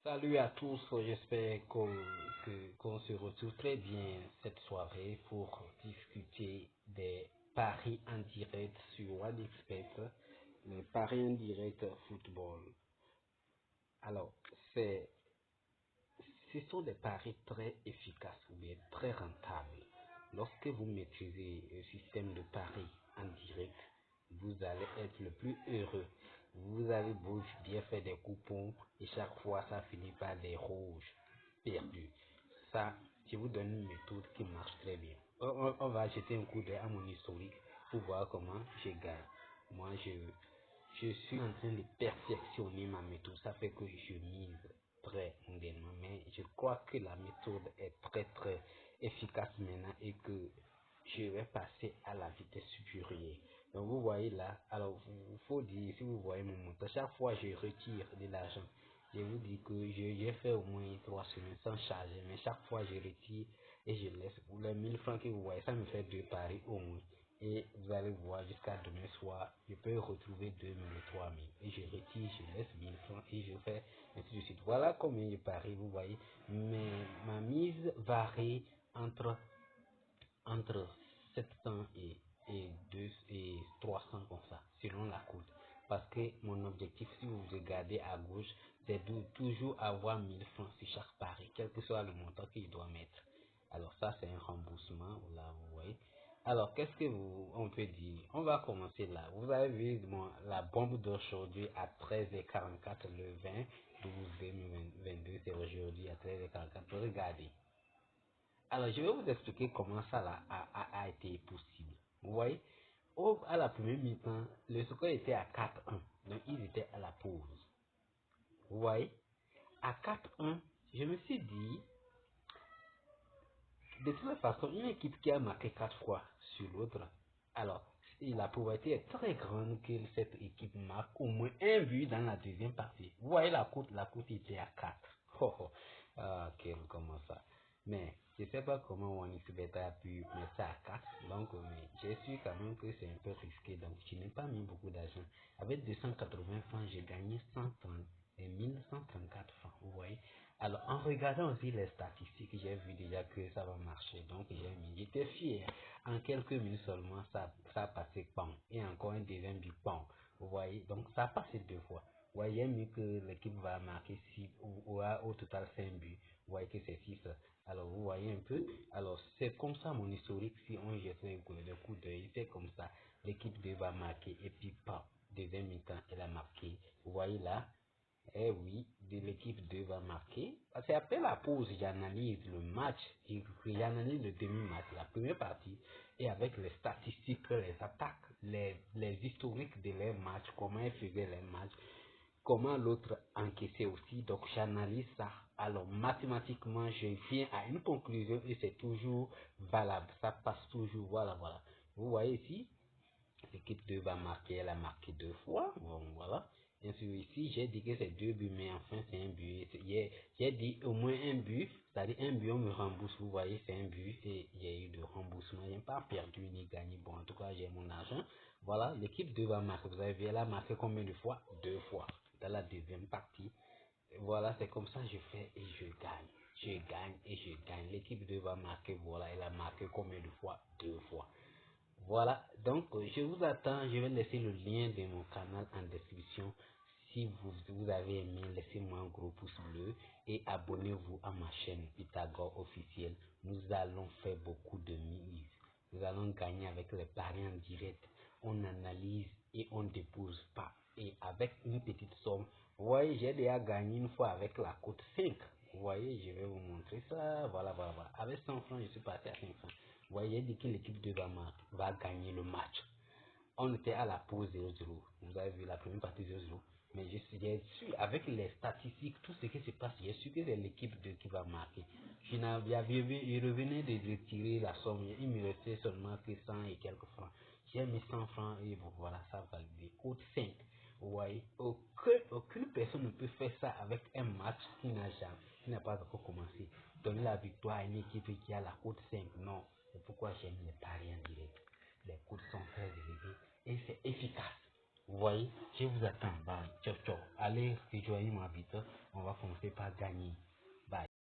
Salut à tous, j'espère qu'on se retrouve très bien cette soirée pour discuter des paris en direct sur OneXBet, les paris en direct football. Alors, ce sont des paris très efficaces ou bien très rentables. Lorsque vous maîtrisez le système de paris en direct, vous allez être le plus heureux. Vous allez bien faire des coupons et chaque fois ça finit par des rouges perdus. Ça, je vous donne une méthode qui marche très bien. On va jeter un coup d'œil à mon historique pour voir comment je gagne. Moi, je suis en train de perfectionner ma méthode. Ça fait que je mise très modérément. Mais je crois que la méthode est très efficace maintenant et que je vais passer à la vitesse supérieure. Donc vous voyez là, alors il faut dire, si vous voyez mon montant, chaque fois je retire de l'argent. Je vous dis que j'ai fait au moins 3 semaines sans charger, mais chaque fois je retire et je laisse. Pour les 1000 francs que vous voyez, ça me fait 2 paris au moins. Et vous allez voir jusqu'à demain soir, je peux retrouver 2000 ou 3000. Et je retire, je laisse 1000 francs et je fais ainsi de suite. Voilà combien je parie, vous voyez. Mais ma mise varie entre 700 et 300 comme ça, selon la cote. Parce que mon objectif, si vous regardez à gauche, c'est de toujours avoir 1000 francs sur chaque pari, quel que soit le montant qu'il doit mettre. Alors ça, c'est un remboursement, là, vous voyez. Alors, qu'est-ce que on peut dire? On va commencer là. Vous avez vu la bombe d'aujourd'hui à 13h44, le 20 12 2022, c'est aujourd'hui à 13h44. Regardez. Alors, je vais vous expliquer comment ça là, a été possible. Vous voyez, à la première mi-temps, le score était à 4-1. Donc, ils étaient à la pause. Vous voyez, à 4-1, je me suis dit, de toute façon, une équipe qui a marqué 4 fois sur l'autre, alors, la probabilité est très grande que cette équipe marque au moins un but dans la deuxième partie. Vous voyez, la cote était à 4. Oh, oh. Ah, comment ça? Mais je ne sais pas comment OneXBet a pu mettre ça à 4. Donc, mais j'ai su quand même que c'est un peu risqué. Donc, je n'ai pas mis beaucoup d'argent. Avec 280 francs, j'ai gagné 130 et 1134 francs. Vous voyez? Alors, en regardant aussi les statistiques, j'ai vu déjà que ça va marcher. Donc, j'ai mis. J'étais fier. En quelques minutes seulement, ça a passé pan. Et encore un deuxième but pan. Vous voyez? Donc, ça a passé 2 fois. Vous voyez mieux que l'équipe va marquer 6 ou au total 5 buts. Vous voyez que c'est 6. Alors, vous voyez un peu. Alors, c'est comme ça mon historique. Si on jette le coup d'œil, c'est comme ça. L'équipe 2 va marquer. Et puis, pan. Deuxième mi-temps, elle a marqué. Vous voyez là? Eh oui, de l'équipe 2 va marquer. Parce qu'après la pause, j'analyse le match, j'analyse le demi-match, la première partie, et avec les statistiques, les attaques, les historiques de les matchs, comment ils faisaient les matchs, comment l'autre encaissait aussi. Donc j'analyse ça. Alors mathématiquement, je viens à une conclusion et c'est toujours valable. Ça passe toujours. Voilà. Vous voyez ici, l'équipe 2 va marquer, elle a marqué 2 fois. Bon, voilà. Bien sûr, ici, j'ai dit que c'est 2 buts, mais enfin, c'est un but. J'ai dit au moins un but, c'est-à-dire un but, on me rembourse. Vous voyez, c'est un but et il y a eu de remboursement. Je n'ai pas perdu ni gagné. Bon, en tout cas, j'ai mon argent. Voilà, l'équipe 2 va marquer. Vous avez vu, elle a marqué combien de fois? 2 fois. Dans la deuxième partie. Voilà, c'est comme ça que je fais et je gagne. Je gagne et je gagne. L'équipe 2 va marquer, voilà, elle a marqué combien de fois? 2 fois. Voilà, donc je vous attends, je vais laisser le lien de mon canal en description. Si vous avez aimé, laissez-moi un gros pouce bleu et abonnez-vous à ma chaîne Pythagore officielle. Nous allons faire beaucoup de mises. Nous allons gagner avec les paris en direct. On analyse et on dépose pas. Et avec une petite somme, vous voyez, j'ai déjà gagné une fois avec la cote 5. Vous voyez, je vais vous montrer ça. Voilà. Avec 100 francs, je suis passé à 500. Vous voyez, dit que l'équipe de va gagner le match. On était à la pause 0-0. Vous avez vu la première partie 0-0. Mais j'ai su, avec les statistiques, tout ce qui se passe, j'ai su que c'est l'équipe 2 qui va marquer. Il revenait de retirer la somme. Il me restait seulement que 100 et quelques francs. J'ai mis 100 francs et bon, voilà, ça valide. Code 5. Vous voyez, aucune personne ne peut faire ça avec un match qui n'a pas encore commencé. Donner la victoire à une équipe qui a la cote 5. Non. C'est pourquoi j'aime les paris en direct. Les coûts sont très élevés et c'est efficace. Vous voyez, je vous attends. Bah, ciao, ciao. Allez rejoindre mon arbitre. On va commencer par gagner.